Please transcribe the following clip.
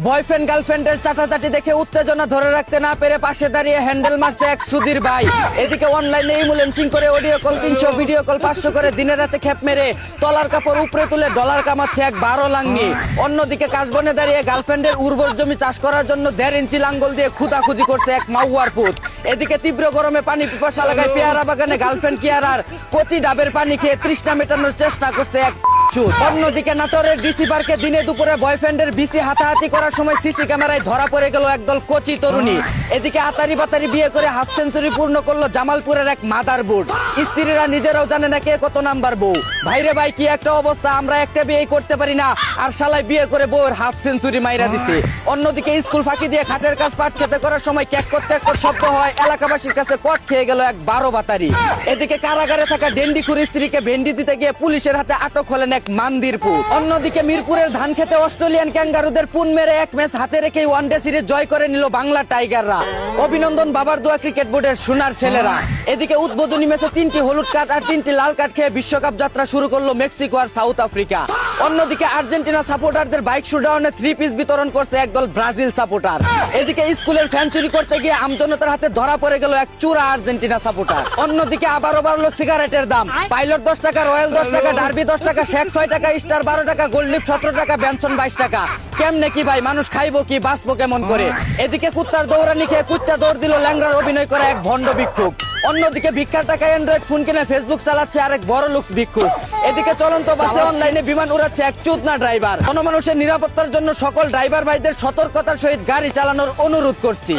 Boyfriend গার্লফ্রেন্ডের চাটাচাটি দেখে উত্তেজনা ধরে রাখতে না পেরে পাশে দাঁড়িয়ে হ্যান্ডেল মারছে এক সুধীর ভাই। এদিকে অনলাইনে ইমুলেন্সিং করে অডিও কল 300, ভিডিও কল 500 করে দিনে রাতে খেপ মেরে তলার কাপড় উপরে তুলে ডলার কামাচ্ছে এক 12 লাঙ্গি। অন্যদিকে কাশবনে দাঁড়িয়ে গার্লফ্রেন্ডের উর্বর জমি চাষ করার জন্য 1.5 ইঞ্চি লাঙ্গল দিয়ে খুদাখুদি করছে এক মাউয়ার পুত। এদিকে তীব্র গরমে পানি পিপাসা লাগায় পেয়ারা বাগানে গার্লফ্রেন্ড কিয়ারার কচি ডাবের পানি খেয়ে তৃষ্ণা মেটানোর চেষ্টা করছে এক। অন্যদিকে নাটোরের ডিসি পার্কে দিনে দুপুরে বয়ফ্রেন্ডের বিসি হাতাহাতি করার সময় সিসি ক্যামেরায় ধরা পড়ে গেল একদল কচি তরুণী। এদিকে আতারি বাতারি বিয়ে করে হাফ সেঞ্চুরি পূর্ণ করলো জামালপুরের এক মাদার বোর্ড। স্ত্রীরা নিজেরাও জানে না কে কত নাম্বার বউ। ভাইরে ভাই কি একটা অবস্থা, আমরা একটা বিয়ে করতে পারি না আর শালায় বিয়ে করে বউয়ের হাফ সেঞ্চুরি মাইরা দিছে। অন্যদিকে স্কুল ফাঁকি দিয়ে খাটের কাজ পাট খেতে করার সময় ক্যাক করতে এক শব্দ হয়, এলাকাবাসীর কাছে কট খেয়ে গেল এক 12 বাতারি। এদিকে কারাগারে থাকা ডেন্ডিখুর স্ত্রীকে ভেন্ডি দিতে গিয়ে পুলিশের হাতে আটক হলেন এক মান্দিরপুর। অন্যদিকে মিরপুরের ধান খেতে অস্ট্রেলিয়ান ক্যাঙ্গারুদের পুন মেরে এক ম্যাচ হাতে রেখেই ওয়ানডে সিরিজ জয় করে নিল বাংলা টাইগাররা। অভিনন্দন বাবার দোয়া ক্রিকেট বোর্ডের সোনার ছেলেরা। এদিকে উদ্বোধনী ম্যাচে 3টি হলুদ কার্ড আর 3টি লাল কার্ড খেয়ে বিশ্বকাপ যাত্রা শুরু করলো মেক্সিকো আর সাউথ আফ্রিকা। অন্যদিকে আর্জেন্টিনা সাপোর্টারদের বাইক শুডাউনে 3 পিস বিতরণ করছে একদল ব্রাজিল সাপোর্টার। এদিকে স্কুলের ফ্যান চুরি করতে গিয়ে আমজনতার হাতে ধরা পড়ে গেল এক চূড়া আর্জেন্টিনা সাপোর্টার। অন্যদিকে আবারও বাড়লো সিগারেটের দাম। পাইলট 10 টাকা, রয়্যাল 10 টাকা, ডার্বি 10 টাকা, শেখ 6 টাকা, স্টার 12 টাকা, গোল্ড লিফ 17 টাকা, বেনসন 22 টাকা। কেমনে কি ভাই, মানুষ খাইবো কি, বাঁচবো কেমন করে? এদিকে কুত্তার দৌড়ানি খেয়ে কুত্তা দৌড় দিল ল্যাংড়ার অভিনয় করে এক ভণ্ড ভিক্ষুক। অন্যদিকে ভিক্ষার টাকায় অ্যান্ড্রয়েড ফোন কিনে ফেসবুক চালাচ্ছে আরেক বড় লুকস ভিক্ষুক। এদিকে চলন্ত বাসে অনলাইনে বিমান উড়াচ্ছে এক চুদনা ড্রাইভার। জনমানুষের নিরাপত্তার জন্য সকল ড্রাইভার ভাইদের সতর্কতার সহিত গাড়ি চালানোর অনুরোধ করছি।